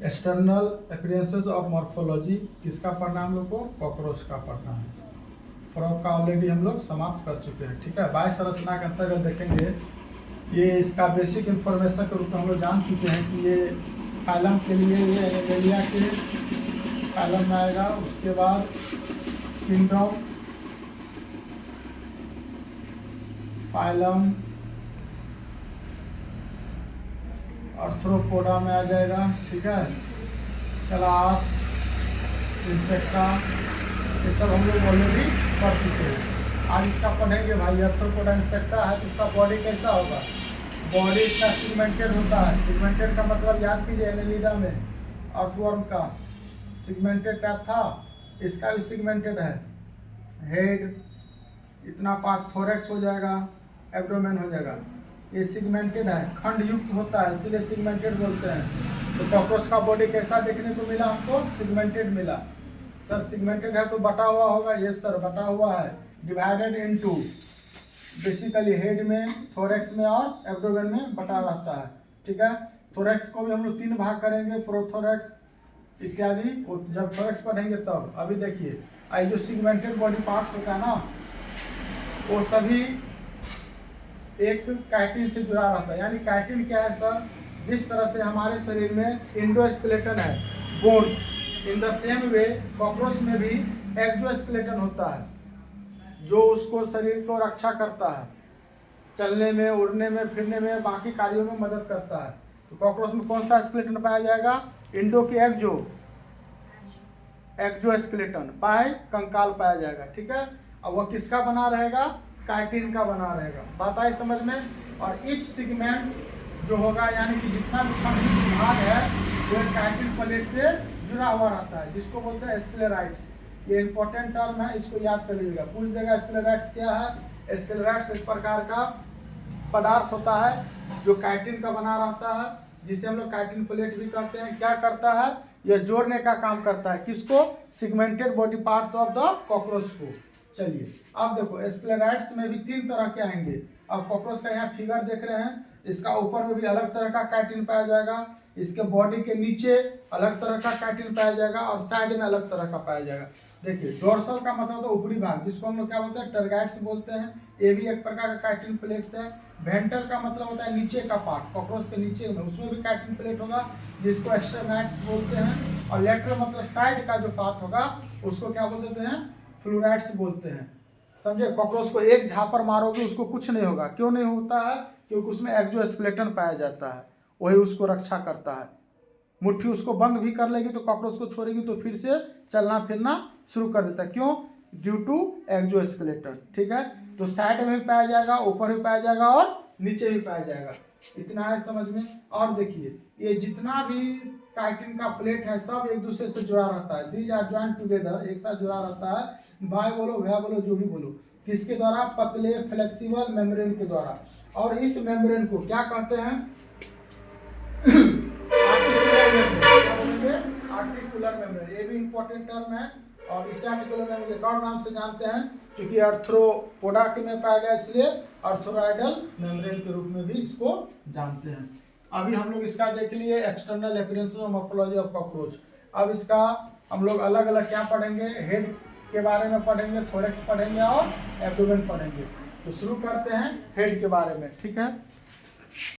External appearances of morphology किसका पढ़ना है हम लोग को? कॉकरोच का पढ़ना है। फ्रॉग का ऑलरेडी हम लोग समाप्त कर चुके हैं, ठीक है। बाह्य संरचना के अंतर्गत देखेंगे, ये इसका बेसिक इंफॉर्मेशन के रूप में हम लोग जान चुके हैं कि ये फाइलम के लिए ये एनिमेलिया के फाइलम में आएगा। उसके बाद किंगडम, फाइलम आर्थ्रोपोडा में आ जाएगा, ठीक है। क्लास, इंसेक्टा, ये सब हम लोग ऑलरेडी पढ़ चुके हैं। आज इसका पढ़ेंगे भाई। आर्थ्रोपोडा इंसेक्टा है तो उसका बॉडी कैसा होगा? बॉडी इसका सिगमेंटेड होता है। सिगमेंटेड का मतलब याद कीजिए, एनेलिडा में अर्थवर्म का सिगमेंटेड टाइप था, इसका भी सिगमेंटेड है। हेड, इतना पार्ट थोरेक्स हो जाएगा, एब्डोमेन हो जाएगा। ये सिगमेंटेड है, खंड युक्त होता है, इसीलिए सिगमेंटेड बोलते हैं। तो कॉकरोच का बॉडी कैसा देखने को मिला हमको? सिगमेंटेड मिला। सर सिगमेंटेड है तो बटा हुआ होगा? यस सर, बटा हुआ है, डिवाइडेड इनटू। बेसिकली हेड में, थोरेक्स में और एब्डोमेन में बटा रहता है, ठीक है। थोरेक्स को भी हम लोग 3 भाग करेंगे, प्रोथोरेक्स इत्यादि, जब थोरेक्स पढ़ेंगे तब। अभी देखिए, आई जो सिगमेंटेड बॉडी पार्ट्स होता है ना, वो सभी एक काइटिन से जुड़ा रहता है। यानी काइटिन क्या है सर? जिस तरह से हमारे शरीर में एंडोस्केलेटन है, bones, in the same way cockroach में भी एक्सोस्केलेटन होता है, जो उसको शरीर को रक्षा करता है, चलने में, उड़ने में, फिरने में, बाकी कार्यों में मदद करता है। तो कॉकरोच में कौन सा स्केलेटन पाया जाएगा? इंडो के एक्सोस्केलेटन, पाए कंकाल पाया जाएगा, ठीक है। अब वह किसका बना रहेगा? काइटिन का बना रहेगा। बात आई समझ में? और ईच सिगमेंट जो होगा, यानी कि जितना भी भाग है, वो काइटिन प्लेट से जुड़ा हुआ रहता है, जिसको बोलते हैं स्क्लेराइड्स। ये इंपॉर्टेंट टर्म है, इसको याद कर लीजिएगा। पूछ देगा स्क्लेराइड्स क्या है? स्क्लेराइड्स एक प्रकार का पदार्थ होता है जो काइटिन का बना रहता है, जिसे हम लोग काइटिन प्लेट भी कहते हैं। क्या करता है? यह जोड़ने का काम करता है। किसको? Segmented body parts of the cockroach को। चलिए अब देखो, स्क्लेराइड्स में भी 3 तरह के आएंगे। अब कॉकरोच का यहाँ फिगर देख रहे हैं, इसका ऊपर में भी अलग तरह का काइटिन पाया जाएगा, इसके बॉडी के नीचे अलग तरह का काइटिन पाया जाएगा, और साइड में अलग तरह का पाया जाएगा। देखिए, डोर्सल का मतलब होता है ऊपरी भाग, जिसको हम लोग क्या बोलते हैं? टर्गाइड्स बोलते हैं। ये भी एक प्रकार का काइटिन प्लेट्स है। वेंट्रल का मतलब होता है नीचे का पार्ट, कॉकरोच के नीचे में, उसमें भी काइटिन प्लेट होगा, जिसको एक्स्ट्रानाइड्स बोलते हैं। और लेटरल मतलब साइड का जो पार्ट होगा, उसको क्या बोल देते हैं? फ्लोराइड्स बोलते हैं। समझे? कॉकरोच को एक झापर मारोगे, उसको कुछ नहीं होगा। क्यों नहीं होता है? क्योंकि उसमें एक्सोस्केलेटन पाया जाता है, वही उसको रक्षा करता है। मुट्ठी उसको बंद भी कर लेगी तो कॉकरोच को छोड़ेगी तो फिर से चलना फिरना शुरू कर देता है। क्यों? ड्यू टू एक्सोस्केलेटन, ठीक है। तो साइड में भी पाया जाएगा, ऊपर भी पाया जाएगा और नीचे भी पाया जाएगा। इतना है समझ में? और देखिए, ये जितना भी काइटिन का प्लेट है, सब एक दूसरे से जुड़ा रहता है। दीज आर जॉइंट टुगेदर, एक साथ जुड़ा रहता है। बाय बोलो, भैया बोलो, जो भी बोलो। किसके द्वारा? पतले फ्लेक्सिबल मेम्ब्रेन के द्वारा। और इस मेम्ब्रेन को क्या कहते हैं? Articular membrane. ये भी इंपॉर्टेंट टर्म है। और इसे आर्टिकुलर मेम्ब्रेन एक और नाम से जानते हैं, क्योंकि आर्थ्रोपोडा में पाया गया, इसलिए आर्थ्रोइडल मेम्ब्रेन के रूप में भी इसको जानते हैं। अभी हम लोग इसका देख लिए, external appearances of morphology of cockroach. अब इसका हम लोग अलग अलग क्या पढ़ेंगे? हेड के बारे में पढ़ेंगे, थोरेक्स पढ़ेंगे और एब्डोमेन पढ़ेंगे। तो शुरू करते हैं हेड के बारे में, ठीक है।